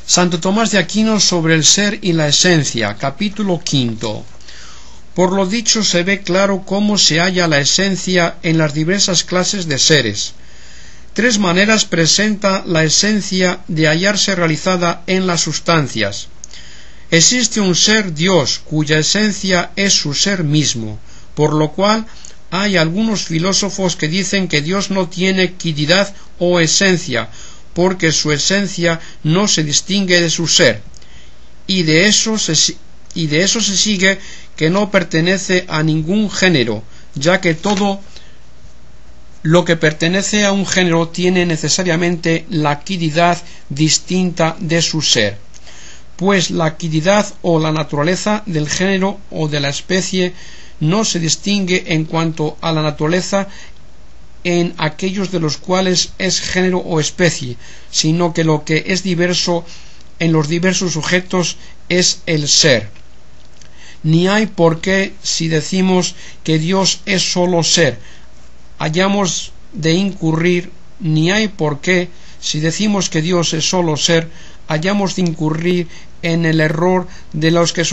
Santo Tomás de Aquino sobre el ser y la esencia, capítulo 5. Por lo dicho se ve claro cómo se halla la esencia en las diversas clases de seres. Tres maneras presenta la esencia de hallarse realizada en las sustancias. Existe un ser Dios, cuya esencia es su ser mismo, por lo cual hay algunos filósofos que dicen que Dios no tiene quididad o esencia, porque su esencia no se distingue de su ser, y de eso se sigue que no pertenece a ningún género, ya que todo lo que pertenece a un género tiene necesariamente la quididad distinta de su ser, pues la quididad o la naturaleza del género o de la especie no se distingue en cuanto a la naturaleza en aquellos de los cuales es género o especie, sino que lo que es diverso en los diversos sujetos es el ser. Ni hay por qué, si decimos que Dios es solo ser, hayamos de incurrir, ni hay por qué, si decimos que Dios es solo ser, hayamos de incurrir en el error de los que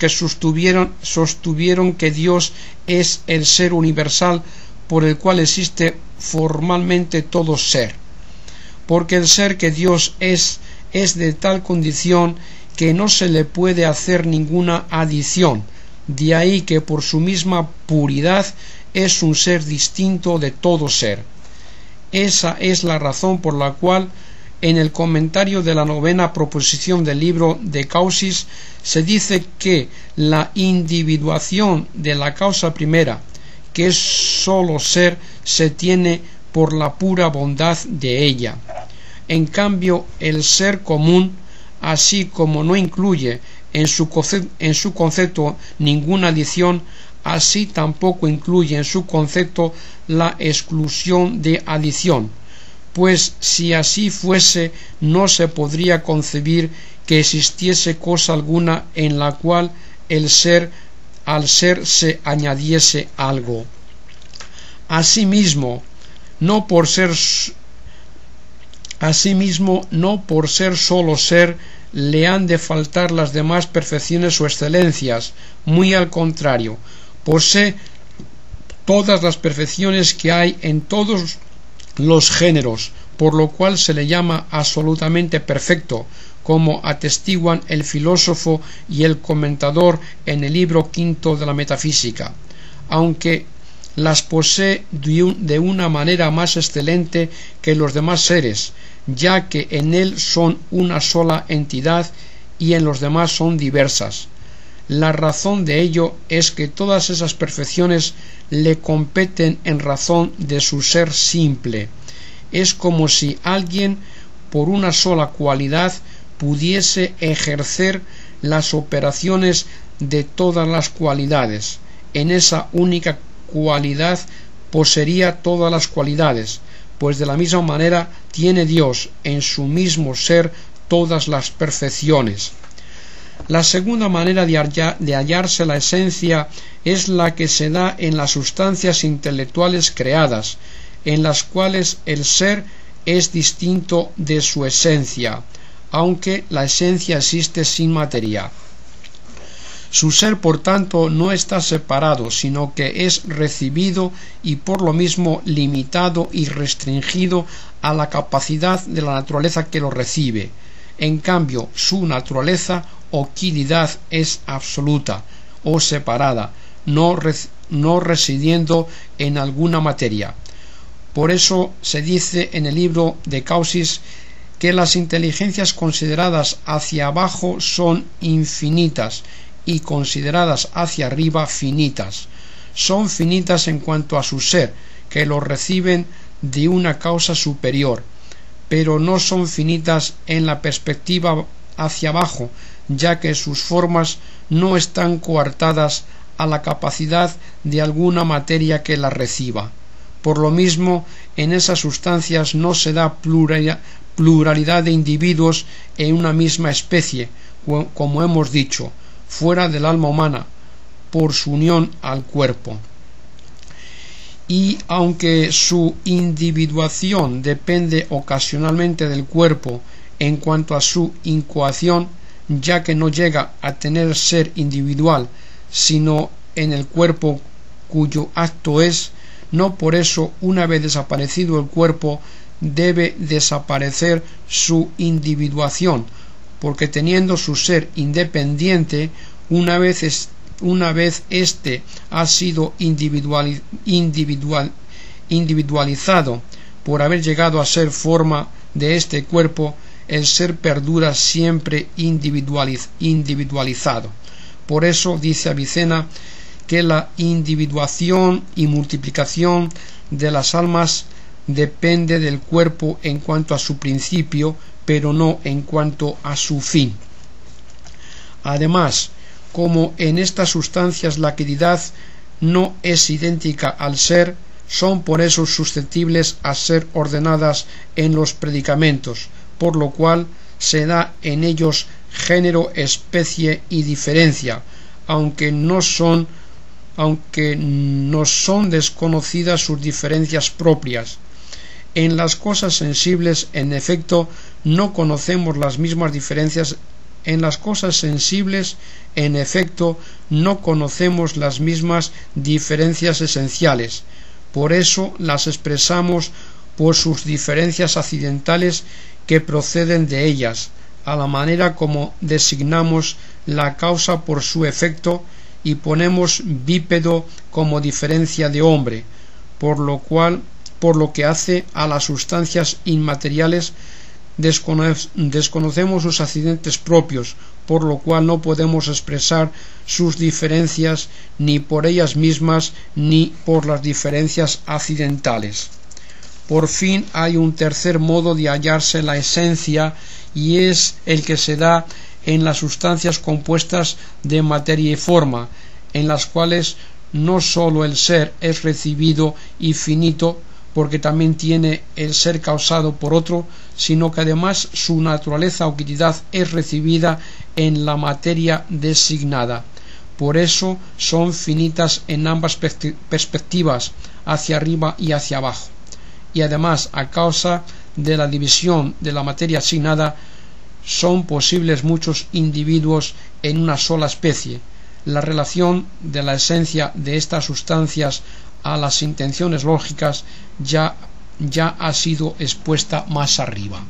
sostuvieron que Dios es el ser universal por el cual existe formalmente todo ser, porque el ser que Dios es de tal condición que no se le puede hacer ninguna adición, de ahí que por su misma puridad es un ser distinto de todo ser. Esa es la razón por la cual en el comentario de la 9ª proposición del libro de Causis se dice que la individuación de la causa primera, que es solo ser, se tiene por la pura bondad de ella. En cambio, el ser común, así como no incluye en su concepto ninguna adición, así tampoco incluye en su concepto la exclusión de adición, pues si así fuese no se podría concebir que existiese cosa alguna en la cual el ser al ser se añadiese algo. Asimismo, no por ser solo ser, le han de faltar las demás perfecciones o excelencias, muy al contrario, posee todas las perfecciones que hay en todos los géneros, por lo cual se le llama absolutamente perfecto, como atestiguan el filósofo y el comentador en el libro 5 de la Metafísica, aunque las posee de una manera más excelente que los demás seres, ya que en él son una sola entidad y en los demás son diversas. La razón de ello es que todas esas perfecciones le competen en razón de su ser simple. Es como si alguien por una sola cualidad pudiese ejercer las operaciones de todas las cualidades. En esa única cualidad poseería todas las cualidades, pues de la misma manera tiene Dios en su mismo ser todas las perfecciones. La segunda manera de hallarse la esencia es la que se da en las sustancias intelectuales creadas, en las cuales el ser es distinto de su esencia, aunque la esencia existe sin materia. Su ser, por tanto, no está separado, sino que es recibido y por lo mismo limitado y restringido a la capacidad de la naturaleza que lo recibe. En cambio, su naturaleza o quididad es absoluta o separada, no residiendo en alguna materia. Por eso se dice en el libro de Causis que las inteligencias consideradas hacia abajo son infinitas y consideradas hacia arriba finitas. Son finitas en cuanto a su ser, que lo reciben de una causa superior, pero no son finitas en la perspectiva hacia abajo, ya que sus formas no están coartadas a la capacidad de alguna materia que las reciba. Por lo mismo, en esas sustancias no se da pluralidad de individuos en una misma especie, como hemos dicho, fuera del alma humana, por su unión al cuerpo. Y aunque su individuación depende ocasionalmente del cuerpo, en cuanto a su incoación, ya que no llega a tener ser individual, sino en el cuerpo cuyo acto es, no por eso, una vez desaparecido el cuerpo, debe desaparecer su individuación, porque teniendo su ser independiente, una vez éste ha sido individualizado por haber llegado a ser forma de este cuerpo, el ser perdura siempre individualizado. Por eso dice Avicena que la individuación y multiplicación de las almas depende del cuerpo en cuanto a su principio, pero no en cuanto a su fin. Además, como en estas sustancias la quietidad no es idéntica al ser, son por eso susceptibles a ser ordenadas en los predicamentos, por lo cual se da en ellos género, especie y diferencia, aunque no son desconocidas sus diferencias propias. En las cosas sensibles, en efecto, no conocemos las mismas diferencias. En las cosas sensibles, en efecto, no conocemos las mismas diferencias esenciales. Por eso las expresamos por sus diferencias accidentales que proceden de ellas, a la manera como designamos la causa por su efecto y ponemos bípedo como diferencia de hombre, por lo que hace a las sustancias inmateriales, desconocemos sus accidentes propios, por lo cual no podemos expresar sus diferencias ni por ellas mismas ni por las diferencias accidentales. Por fin hay un tercer modo de hallarse la esencia, y es el que se da en las sustancias compuestas de materia y forma, en las cuales no sólo el ser es recibido y finito, porque también tiene el ser causado por otro, sino que además su naturaleza o quietidad es recibida en la materia designada. Por eso son finitas en ambas perspectivas, hacia arriba y hacia abajo. Y además, a causa de la división de la materia asignada, son posibles muchos individuos en una sola especie. La relación de la esencia de estas sustancias a las intenciones lógicas ya ha sido expuesta más arriba.